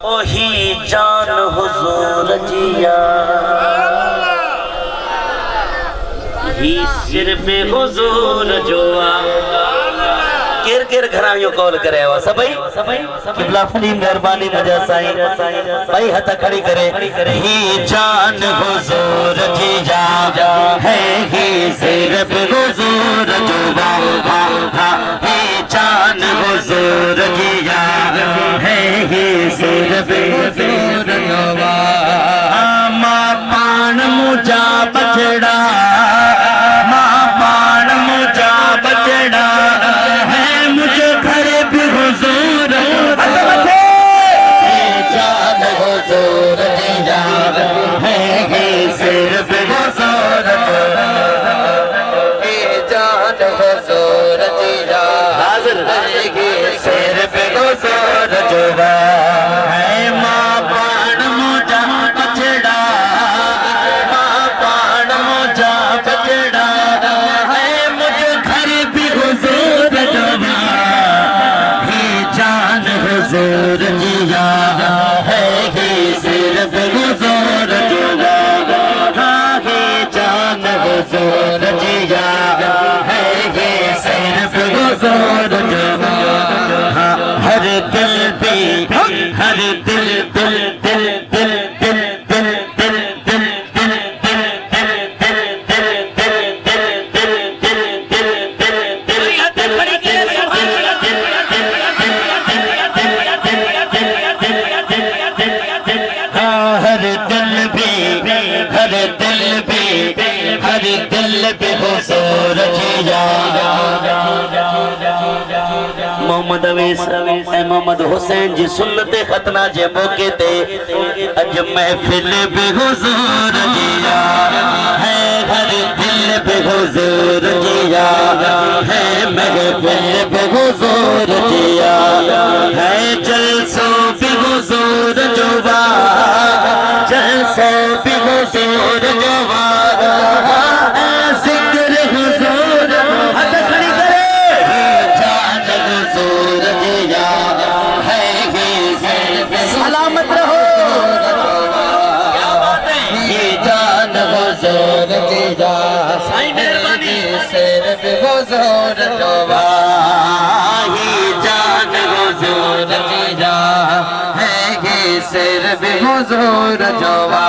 اوہی جان حضور جیا ہی صرف حضور جوا کیر کیر گھرائیوں کول کرے ہوا سبائی قبلہ فلی مہربانی مجھا سائیں بھائی ہتھا کھڑی کرے ہی جان حضور جیا ہے ہی صرف حضور جوا ہی جان حضور جیا ہے ہی صرف حضور جوا ماں پان مجھا بچڑا محمد اویس اے محمد حسین جی سنت ختنہ جے موقع تے اج محفل بے حضور جیا ہے ہر دل بے حضور جیا ہے محفل بے حضور جیا ہے جلسوں بے حضور جوا جلسوں بے حضور جوا حضور جوا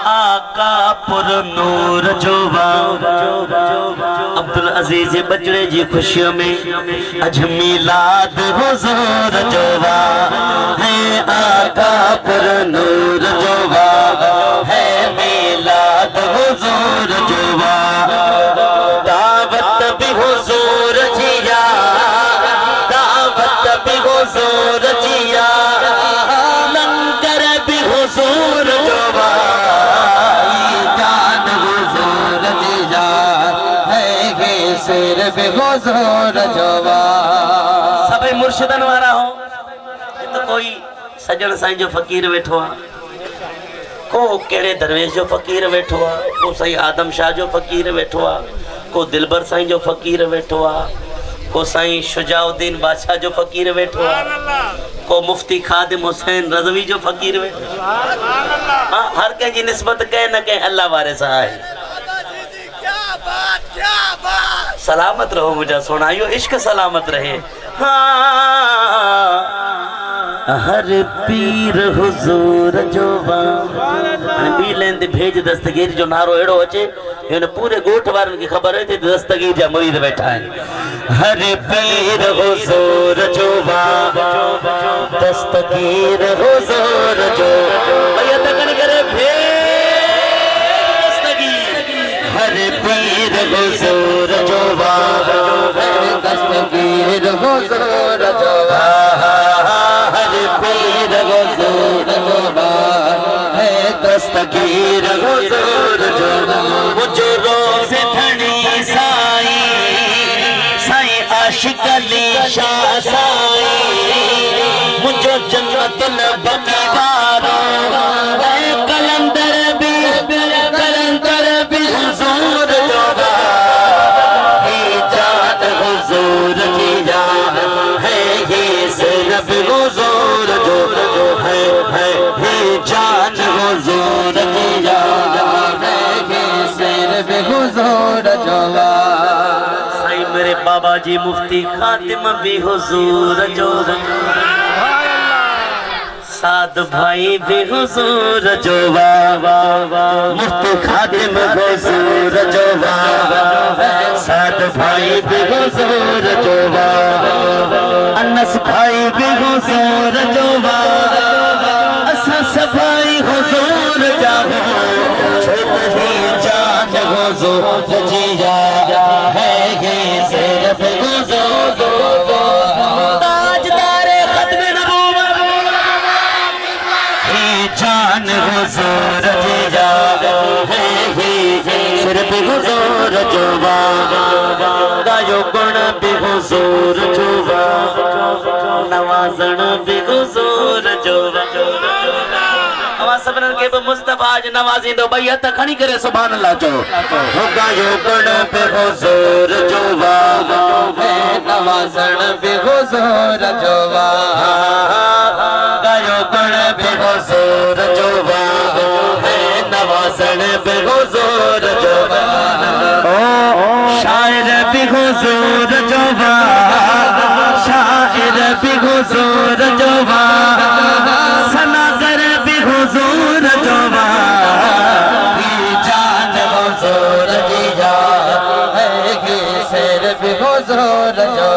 آقا پر نور جوا عبدالعزیز بچڑے جی خوشیوں میں اج میلاد حضور جوا ہے آقا پر نور جوا ہے میلاد حضور جوا دعوت بھی حضور جیا دعوت بھی حضور جیا لنگر بھی حضور جوا جان حضور جیا ہے گے سر بھی حضور جوا سبھی مرشدن وارا ہو تو کوئی سجن سائیں جو فقیر بیٹھوا کو کیڑے درویش جو فقیر بیٹھوا کو سائیں آدم شاہ جو فقیر بیٹھوا کو دلبر سائیں جو فقیر بیٹھوا کو سائیں شجاع الدین بادشاہ جو فقیر بیٹھوا کو مفتی خادم حسین رضوی جو فقیر بیٹھوا ہر کہیں جی نسبت کہیں نہ کہیں اللہ وارث آئے سلامت رہو مجھے سنائیو عشق سلامت رہے ہر پیر حضور جو بھی لیندے بھیج دستگیر جو نارو ایڑو اچے انہیں پورے گوٹھ وارن کی خبر ہے تھی دستگیر جا مرید بیٹھا ہے ہر پیر حضور جو دستگیر حضور جو بھائی اتکن کرے بھیج دستگیر ہر پیر حضور جو دستگیر حضور جو دستگیر حضور جو مجھو روز دھڑی سائی سائیں عاشق علی شاہ سائی مجھو جنت البقی بارو کلندر بھی حضور جو ہی جان حضور کی جان ہے بھی حضور جو ہے جان حضور کی جان ہے سر بھی حضور جو سائیں میرے بابا جی مفتی خاتم بھی حضور جو سعد بھائی بھی حضور جو مفتی خاتم حضور جو سعد بھائی بھی حضور جو انس بھائی بھی حضور جو اساس بھائی حضور جاؤ چھوٹ ہی جان حضور جی جا ہے گی صرف حضور تاجدار ختم نبوت ہی جان حضور جی جا ہے گی صرف حضور جو گایو گن بھی حضور جو نوازن بھی حضور جو سبنن کے مصطفیٰ آج نوازیں دو بیعت کھنی کرے سبحان اللہ جو گایو گن بھی حضور جو نوازن بھی حضور جو گایو گن بھی حضور جو نوازن بھی حضور جو شاعر بھی حضور جو شاعر بھی حضور جو سناظر بھی حضور جو جان حضور کی جان ہے گی سر بھی حضور جو